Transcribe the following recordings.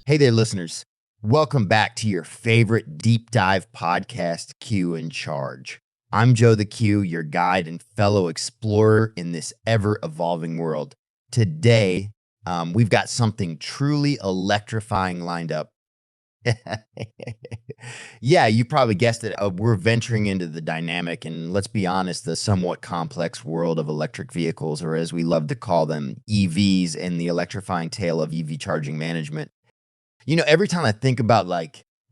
Hey there, listeners. Welcome back to your favorite deep dive podcast, Q in Charge. I'm Joe the Q, your guide and fellow explorer in this ever evolving world. Today, we've got something truly electrifying lined up. Yeah, you probably guessed it. We're venturing into the dynamic and, let's be honest, the somewhat complex world of electric vehicles, or as we love to call them, EVs, and the electrifying tale of EV charging management. Every time I think about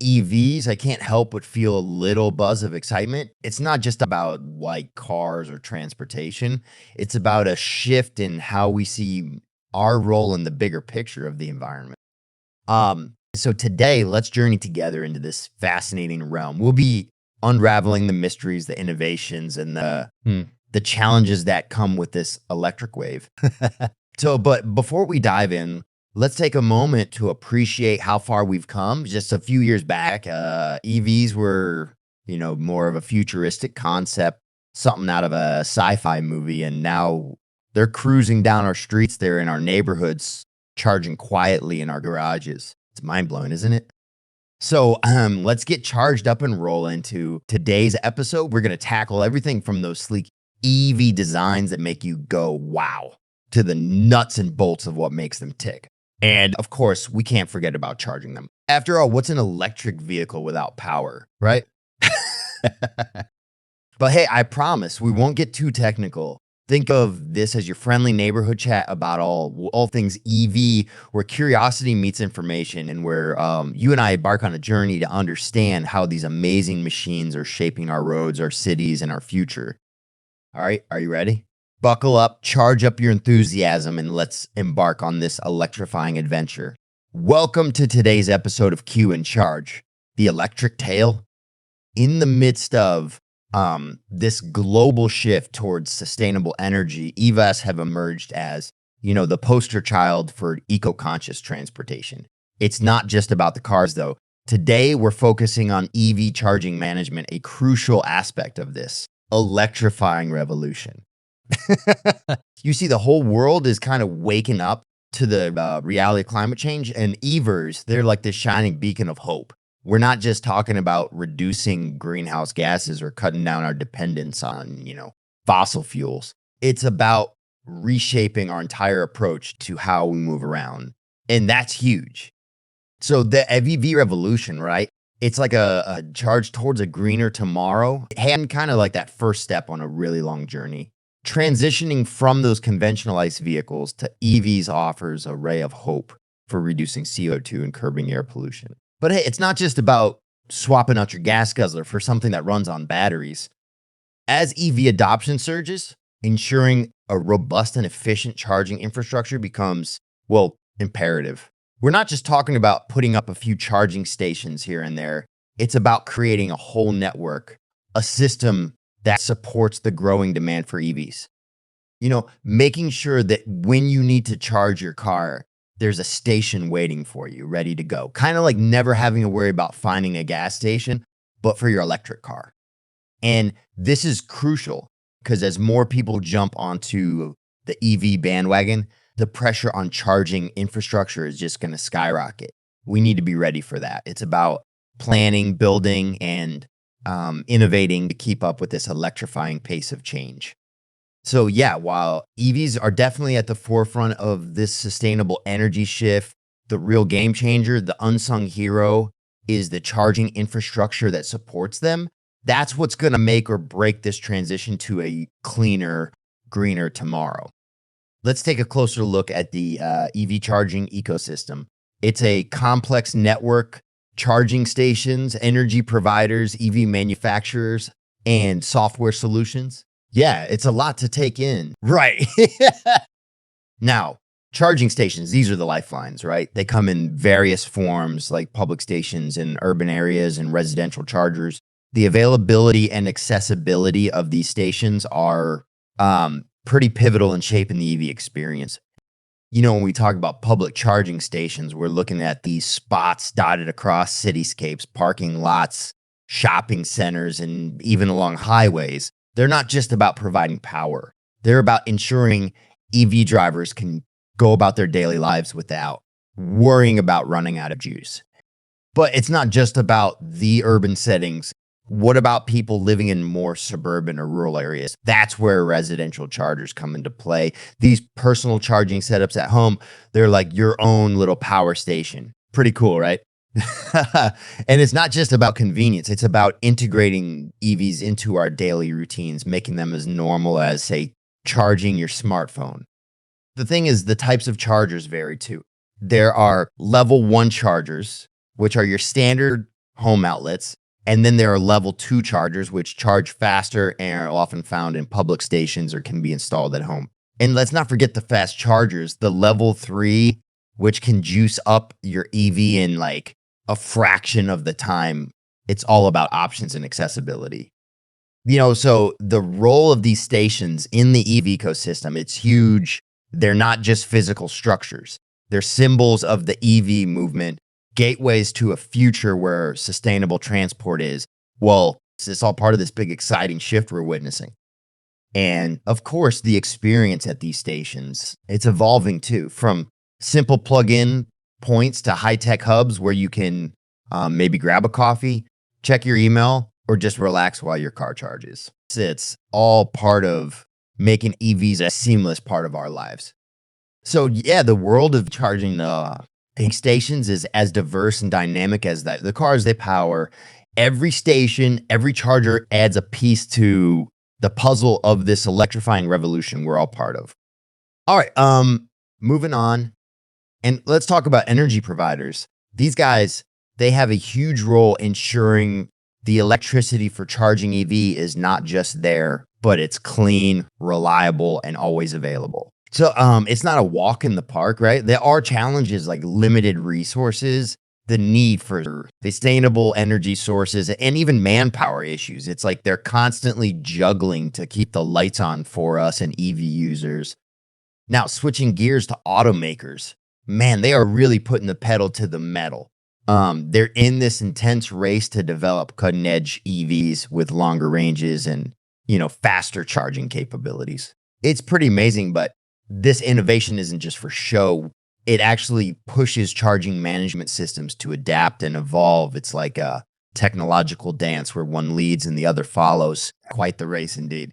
EVs, I can't help but feel a little buzz of excitement. It's not just about like cars or transportation. It's about a shift in how we see our role in the bigger picture of the environment. So today, let's journey together into this fascinating realm. We'll be unraveling the mysteries, the innovations, and the challenges that come with this electric wave. But before we dive in, let's take a moment to appreciate how far we've come. Just a few years back, EVs were, more of a futuristic concept, something out of a sci-fi movie, and now they're cruising down our streets. They're in our neighborhoods, charging quietly in our garages. It's mind-blowing, isn't it? So let's get charged up and roll into today's episode. We're going to tackle everything from those sleek EV designs that make you go, wow, to the nuts and bolts of what makes them tick. And of course, we can't forget about charging them. After all, what's an electric vehicle without power, right? But hey, I promise we won't get too technical. Think of this as your friendly neighborhood chat about all things EV, where curiosity meets information and where you and I embark on a journey to understand how these amazing machines are shaping our roads, our cities, and our future. All right, are you ready? Buckle up, charge up your enthusiasm, and let's embark on this electrifying adventure. Welcome to today's episode of Q in Charge, the electric tale. In the midst of this global shift towards sustainable energy, EVs have emerged as, the poster child for eco-conscious transportation. It's not just about the cars, though. Today, we're focusing on EV charging management, a crucial aspect of this electrifying revolution. You see, the whole world is kind of waking up to the reality of climate change, and EVers, they're like this shining beacon of hope. We're not just talking about reducing greenhouse gases or cutting down our dependence on, fossil fuels. It's about reshaping our entire approach to how we move around. And that's huge. So the EV revolution, right? It's like a charge towards a greener tomorrow, and kind of like that first step on a really long journey. Transitioning from those conventional ICE vehicles to EVs offers a ray of hope for reducing CO2 and curbing air pollution. But hey, it's not just about swapping out your gas guzzler for something that runs on batteries. As EV adoption surges, ensuring a robust and efficient charging infrastructure becomes, imperative. We're not just talking about putting up a few charging stations here and there. It's about creating a whole network, a system that supports the growing demand for EVs. Making sure that when you need to charge your car, there's a station waiting for you, ready to go. Kind of like never having to worry about finding a gas station, but for your electric car. And this is crucial because as more people jump onto the EV bandwagon, the pressure on charging infrastructure is just going to skyrocket. We need to be ready for that. It's about planning, building, and innovating to keep up with this electrifying pace of change. So yeah, while EVs are definitely at the forefront of this sustainable energy shift, the real game changer, the unsung hero, is the charging infrastructure that supports them. That's what's going to make or break this transition to a cleaner, greener tomorrow. Let's take a closer look at the EV charging ecosystem. It's a complex network. Charging stations, energy providers, EV manufacturers, and software solutions. Yeah, it's a lot to take in. Right. Now, charging stations, these are the lifelines, right? They come in various forms, like public stations in urban areas and residential chargers. The availability and accessibility of these stations are pretty pivotal in shaping the EV experience. When we talk about public charging stations, we're looking at these spots dotted across cityscapes, parking lots, shopping centers, and even along highways. They're not just about providing power. They're about ensuring EV drivers can go about their daily lives without worrying about running out of juice. But it's not just about the urban settings. What about people living in more suburban or rural areas? That's where residential chargers come into play. These personal charging setups at home, they're like your own little power station. Pretty cool, right? And it's not just about convenience. It's about integrating EVs into our daily routines, making them as normal as, say, charging your smartphone. The thing is, the types of chargers vary too. There are level 1 chargers, which are your standard home outlets. And then there are level 2 chargers, which charge faster and are often found in public stations or can be installed at home. And let's not forget the fast chargers, the level 3, which can juice up your EV in like a fraction of the time. It's all about options and accessibility. So the role of these stations in the EV ecosystem, it's huge. They're not just physical structures. They're symbols of the EV movement, gateways to a future where sustainable transport is. Well, it's all part of this big, exciting shift we're witnessing. And of course, the experience at these stations, it's evolving too, from simple plug-in points to high-tech hubs where you can maybe grab a coffee, check your email, or just relax while your car charges. It's all part of making EVs a seamless part of our lives. So yeah, the world of charging stations is as diverse and dynamic as the cars they power. Every station, every charger adds a piece to the puzzle of this electrifying revolution we're all part of. All right, moving on. And let's talk about energy providers. These guys, they have a huge role ensuring the electricity for charging EV is not just there, but it's clean, reliable, and always available. So it's not a walk in the park, right? There are challenges like limited resources, the need for sustainable energy sources, and even manpower issues. It's like they're constantly juggling to keep the lights on for us and EV users. Now, switching gears to automakers, man, they are really putting the pedal to the metal. They're in this intense race to develop cutting edge EVs with longer ranges and, faster charging capabilities. It's pretty amazing, but this innovation isn't just for show. It actually pushes charging management systems to adapt and evolve. It's like a technological dance where one leads and the other follows. Quite the race indeed.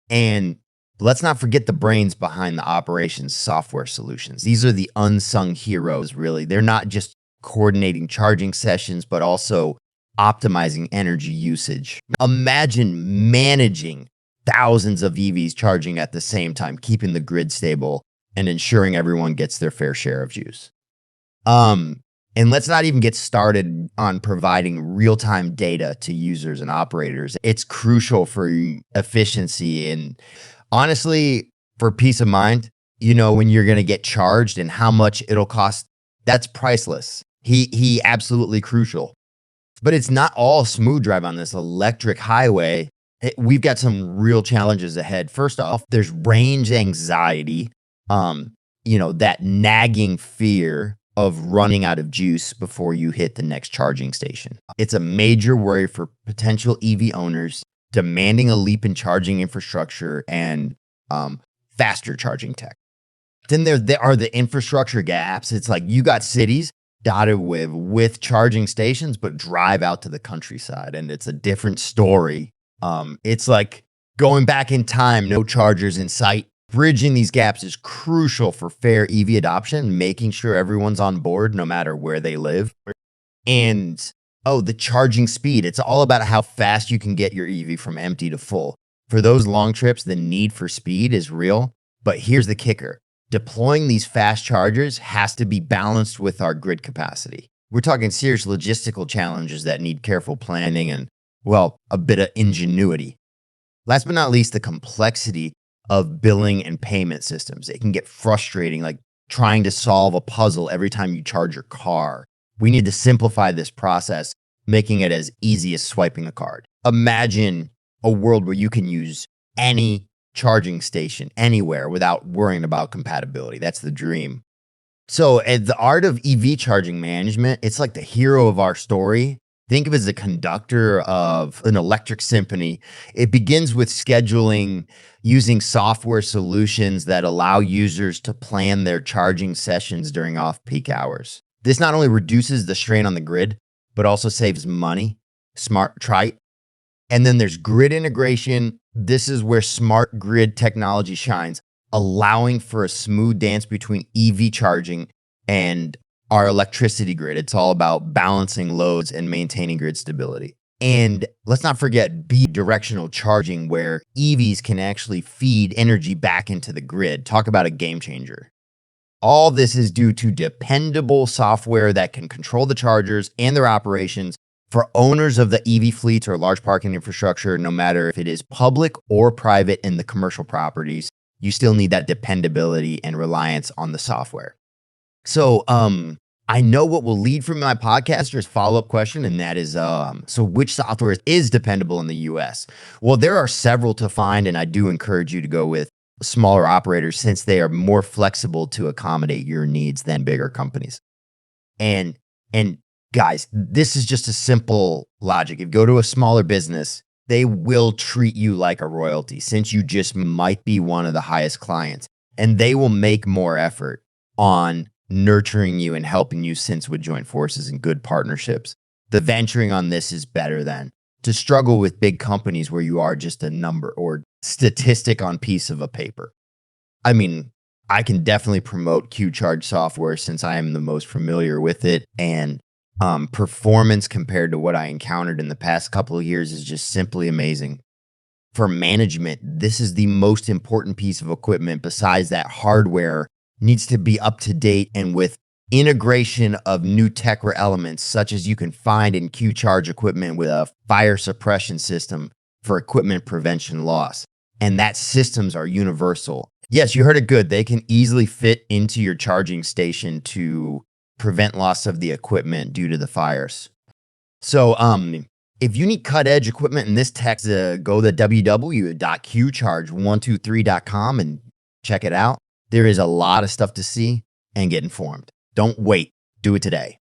And let's not forget the brains behind the operations software solutions. These are the unsung heroes, really. They're not just coordinating charging sessions, but also optimizing energy usage. Imagine managing thousands of EVs charging at the same time, keeping the grid stable and ensuring everyone gets their fair share of juice. And let's not even get started on providing real-time data to users and operators. It's crucial for efficiency and honestly, for peace of mind. When you're going to get charged and how much it'll cost, that's priceless. He absolutely crucial. But it's not all smooth drive on this electric highway. We've got some real challenges ahead. First off, there's range anxiety, that nagging fear of running out of juice before you hit the next charging station. It's a major worry for potential EV owners, demanding a leap in charging infrastructure and faster charging tech. Then there are the infrastructure gaps. It's like you got cities dotted with charging stations, but drive out to the countryside, and it's a different story. It's like going back in time, no chargers in sight. Bridging these gaps is crucial for fair EV adoption, making sure everyone's on board no matter where they live. And the charging speed. It's all about how fast you can get your EV from empty to full. For those long trips, the need for speed is real. But here's the kicker. Deploying these fast chargers has to be balanced with our grid capacity. We're talking serious logistical challenges that need careful planning and, a bit of ingenuity. Last but not least, the complexity of billing and payment systems. It can get frustrating, like trying to solve a puzzle every time you charge your car. We need to simplify this process, making it as easy as swiping a card. Imagine a world where you can use any charging station anywhere without worrying about compatibility. That's the dream. So at the art of EV charging management, it's like the hero of our story. Think of it as a conductor of an electric symphony. It begins with scheduling using software solutions that allow users to plan their charging sessions during off-peak hours. This not only reduces the strain on the grid, but also saves money. Smart, trite. And then there's grid integration. This is where smart grid technology shines, allowing for a smooth dance between EV charging and our electricity grid. It's all about balancing loads and maintaining grid stability. And let's not forget bidirectional charging, where EVs can actually feed energy back into the grid. Talk about a game changer. All this is due to dependable software that can control the chargers and their operations. For owners of the EV fleets or large parking infrastructure, no matter if it is public or private in the commercial properties, you still need that dependability and reliance on the software. So I know what will lead from my podcaster's follow-up question, and that is, so which software is dependable in the US? Well, there are several to find, and I do encourage you to go with smaller operators since they are more flexible to accommodate your needs than bigger companies. And guys, this is just a simple logic. If you go to a smaller business, they will treat you like a royalty since you just might be one of the highest clients, and they will make more effort on nurturing you and helping you since with joint forces and good partnerships. The venturing on this is better than to struggle with big companies where you are just a number or statistic on piece of a paper. I mean, I can definitely promote Q-Charge software since I am the most familiar with it, and performance compared to what I encountered in the past couple of years is just simply amazing. For management, this is the most important piece of equipment besides that hardware needs to be up to date and with integration of new tech or elements such as you can find in Q-Charge equipment with a fire suppression system for equipment prevention loss. And that systems are universal. Yes, you heard it good. They can easily fit into your charging station to prevent loss of the equipment due to the fires. So if you need cut-edge equipment in this tech, go to www.qcharge123.com and check it out. There is a lot of stuff to see and get informed. Don't wait. Do it today.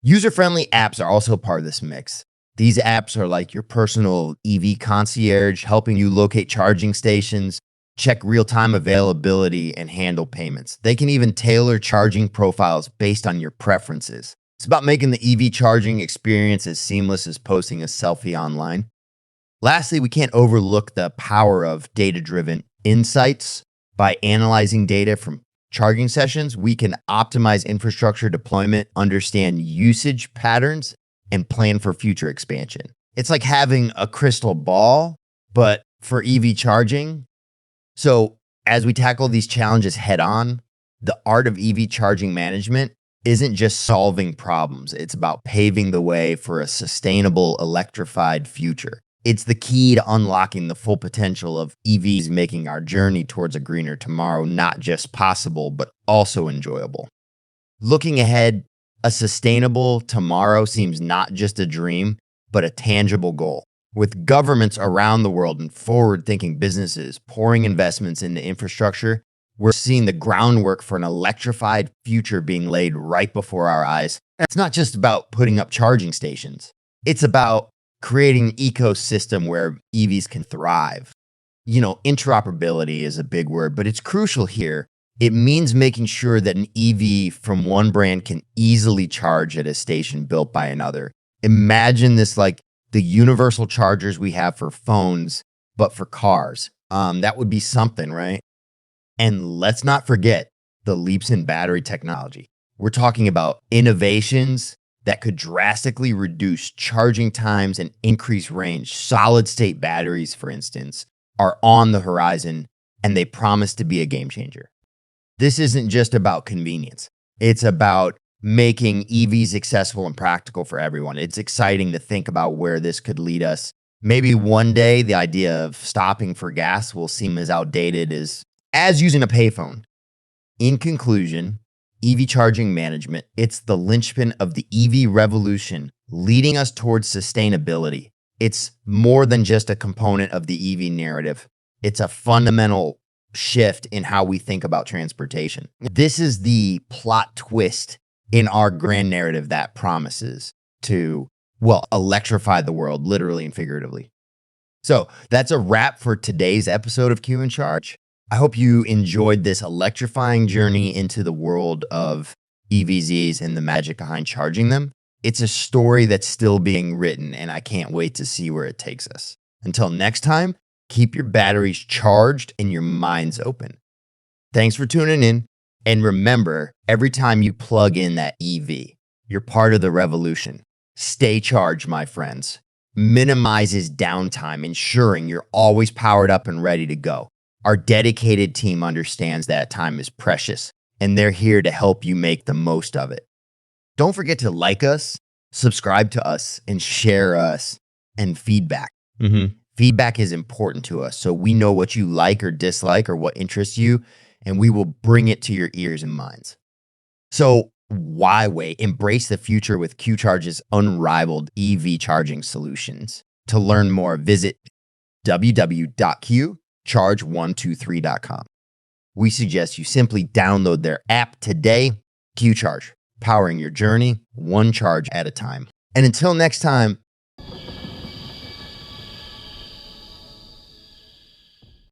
User-friendly apps are also part of this mix. These apps are like your personal EV concierge, helping you locate charging stations, check real-time availability, and handle payments. They can even tailor charging profiles based on your preferences. It's about making the EV charging experience as seamless as posting a selfie online. Lastly, we can't overlook the power of data-driven insights. By analyzing data from charging sessions, we can optimize infrastructure deployment, understand usage patterns, and plan for future expansion. It's like having a crystal ball, but for EV charging. So as we tackle these challenges head on, the art of EV charging management isn't just solving problems. It's about paving the way for a sustainable electrified future. It's the key to unlocking the full potential of EVs, making our journey towards a greener tomorrow not just possible, but also enjoyable. Looking ahead, a sustainable tomorrow seems not just a dream, but a tangible goal. With governments around the world and forward-thinking businesses pouring investments into infrastructure, we're seeing the groundwork for an electrified future being laid right before our eyes. It's not just about putting up charging stations. It's about creating an ecosystem where EVs can thrive. You know, interoperability is a big word, but it's crucial here. It means making sure that an EV from one brand can easily charge at a station built by another. Imagine this like the universal chargers we have for phones, but for cars. That would be something, right? And let's not forget the leaps in battery technology. We're talking about innovations that could drastically reduce charging times and increase range. Solid state batteries, for instance, are on the horizon, and they promise to be a game changer. This isn't just about convenience. It's about making EVs accessible and practical for everyone. It's exciting to think about where this could lead us. Maybe one day the idea of stopping for gas will seem as outdated as using a payphone. In conclusion, EV charging management, it's the linchpin of the EV revolution, leading us towards sustainability. It's more than just a component of the EV narrative. It's a fundamental shift in how we think about transportation. This is the plot twist in our grand narrative that promises to well, electrify the world, literally and figuratively. So that's a wrap for today's episode of Q in Charge. I hope you enjoyed this electrifying journey into the world of EVZs and the magic behind charging them. It's a story that's still being written, and I can't wait to see where it takes us. Until next time, keep your batteries charged and your minds open. Thanks for tuning in. And remember, every time you plug in that EV, you're part of the revolution. Stay charged, my friends. Minimizes downtime, ensuring you're always powered up and ready to go. Our dedicated team understands that time is precious, and they're here to help you make the most of it. Don't forget to like us, subscribe to us, and share us, and feedback. Feedback is important to us, so we know what you like or dislike or what interests you, and we will bring it to your ears and minds. So why wait? Embrace the future with QCharge's unrivaled EV charging solutions. To learn more, visit www.qcharge123.com. We suggest you simply download their app today. QCharge, powering your journey, one charge at a time. And until next time,